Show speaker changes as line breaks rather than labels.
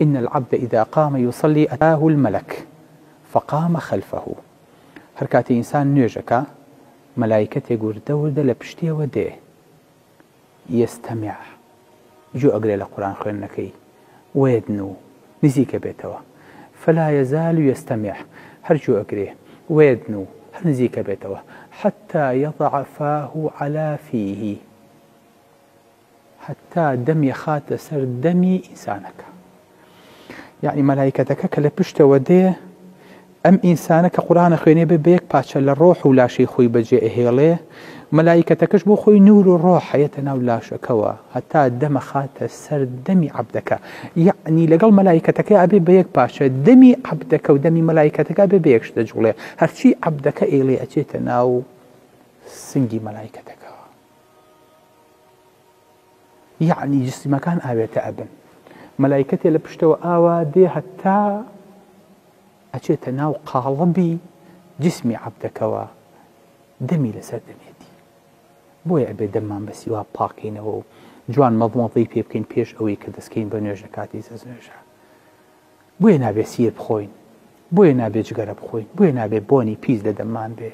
إن العبد إذا قام يصلي أتاه الملك فقام خلفه. هركات إنسان نيجك ملائكة يقول دورد لبشتي وديه يستمع جو أقرأ القرآن خيرنكي ويدنو نزيك بيتوا فلا يزال يستمع هرجو أقرأ ويدنو هنزيك بيتوا حتى يضع فاه على فيه حتى دم يخات سر دمي إنسانك. يعني ملائكتك كلبشت وديه أم إنسانك قرآن خويني ببيك باشا للروح ولا شي خوي بجي إهيليه ملائكتكش بو خوي نور الروح يتناول شكوا حتى دم خات سر دمي عبدك. يعني لقل ملائكتك أبي بيك باشا دمي عبدك ودمي ملائكتك أبي بيكش تجوليه هرشي عبدك إلي أجيتناو سنجي ملائكتك. يعني جسم كان آبيت أبن ملائكتي لبشتوا آوا دي حتى أجيت ناو قالبي جسمي عبدك ودمي لسر دميتي بوي أبي دمان بس يوا باقين أو جوان مضمضي بيبكين بيش أوي كدسكين بنيوجا كاتي زنجا بوي نابي سير بخوين بوي نابي جگر بخوين بوي نابي بوني بيز لدمان بي